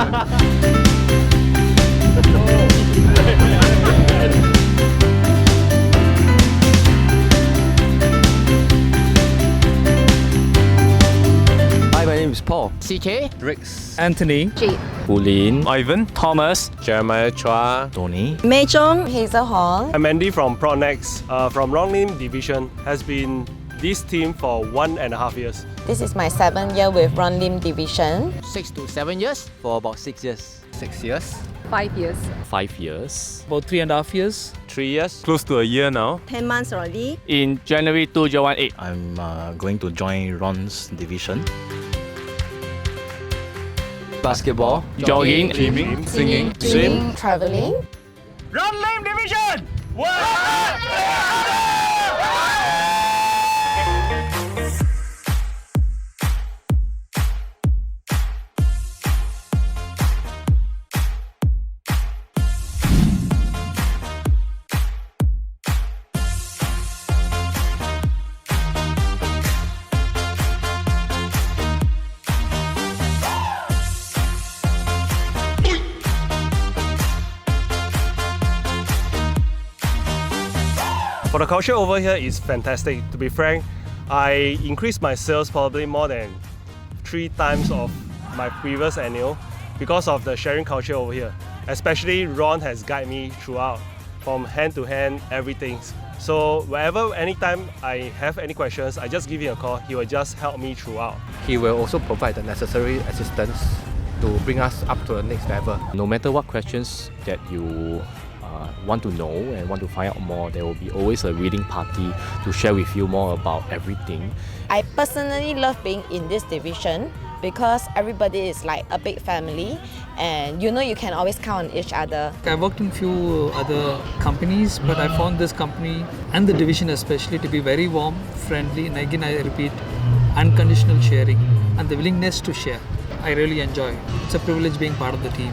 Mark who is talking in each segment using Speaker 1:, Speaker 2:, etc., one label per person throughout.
Speaker 1: Hi, my name is Paul.
Speaker 2: CK,
Speaker 3: Rex,
Speaker 4: Anthony,
Speaker 5: Jade,
Speaker 1: Bulin,
Speaker 3: Ivan,
Speaker 2: Thomas,
Speaker 3: Jeremiah Chua,
Speaker 1: Tony.
Speaker 5: Mei Chong, Hazel Hall.
Speaker 6: I'm Andy from Pronex, from Ronglim Division, has been this team for 1.5 years.
Speaker 5: This is my 7th year with Ronglim Division.
Speaker 2: 6 to 7 years.
Speaker 1: For about 6 years.
Speaker 2: 6 years.
Speaker 7: 5 years.
Speaker 1: 5 years.
Speaker 4: about 3.5 years.
Speaker 3: 3 years, close to a year now.
Speaker 5: 10 months already.
Speaker 2: In January 2018.
Speaker 1: I'm going to join Ron's division. Basketball,
Speaker 2: Jogging,
Speaker 3: Dreaming, singing,
Speaker 5: Swimming, traveling.
Speaker 2: Ronglim Division!
Speaker 6: For the culture over here is fantastic. To be frank, I increased my sales probably more than 3 times of my previous annual because of the sharing culture over here. Especially Ron has guided me throughout, from hand to hand, everything. So wherever, anytime I have any questions, I just give him a call. He will just help me throughout.
Speaker 8: He will also provide the necessary assistance to bring us up to the next level.
Speaker 1: No matter what questions that you want to know and want to find out more, there will be always a willing party to share with you more about everything.
Speaker 5: I personally love being in this division because everybody is like a big family and you know you can always count on each other.
Speaker 4: I worked in few other companies, but I found this company and the division especially to be very warm, friendly, and again I repeat, unconditional sharing and the willingness to share. I really enjoy. It's a privilege being part of the team.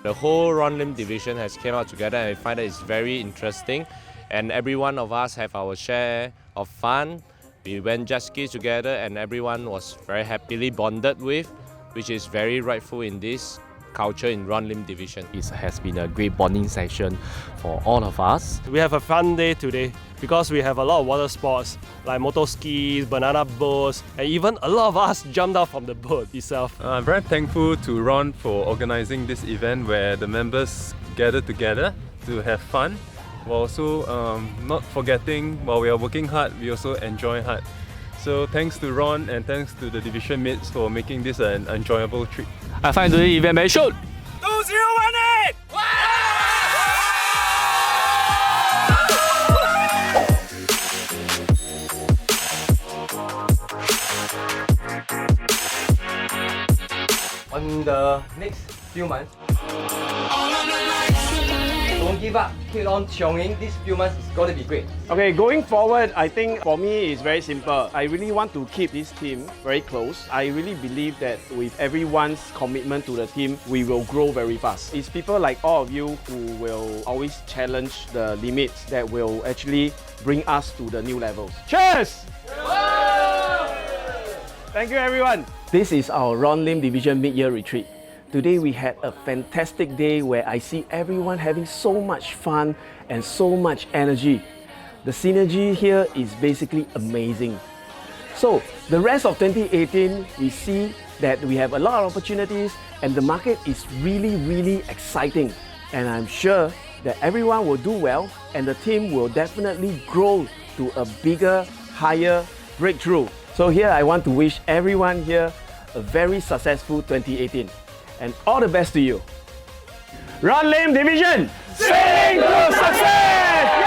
Speaker 3: The whole Ronglim division has came out together, and I find that it's very interesting. And every one of us have our share of fun. We went jet skis together, and everyone was very happily bonded with, which is very rightful in this culture in Ronglim division.
Speaker 1: It has been a great bonding session for all of us.
Speaker 6: We have a fun day today because we have a lot of water sports like motor skis, banana boats, and even a lot of us jumped out from the boat itself.
Speaker 3: I'm very thankful to Ron for organizing this event where the members gather together to have fun, while also not forgetting while we are working hard, we also enjoy hard. So thanks to Ron and thanks to the division mates for making this an enjoyable trip.
Speaker 2: I find the event very short.
Speaker 3: 2018!
Speaker 8: On the next few months, don't give up, keep on chionging. These few months is going to be great.
Speaker 9: Okay, going forward, I think for me it's very simple. I really want to keep this team very close. I really believe that with everyone's commitment to the team, we will grow very fast. It's people like all of you who will always challenge the limits that will actually bring us to the new levels. Cheers! Thank you, everyone. This is our Ronglim Division Mid-Year Retreat. Today we had a fantastic day where I see everyone having so much fun and so much energy. The synergy here is basically amazing. So the rest of 2018, we see that we have a lot of opportunities and the market is really exciting. And I'm sure that everyone will do well and the team will definitely grow to a bigger, higher breakthrough. So here I want to wish everyone here a very successful 2018. And all the best to you. Ronglim Division, sailing to success!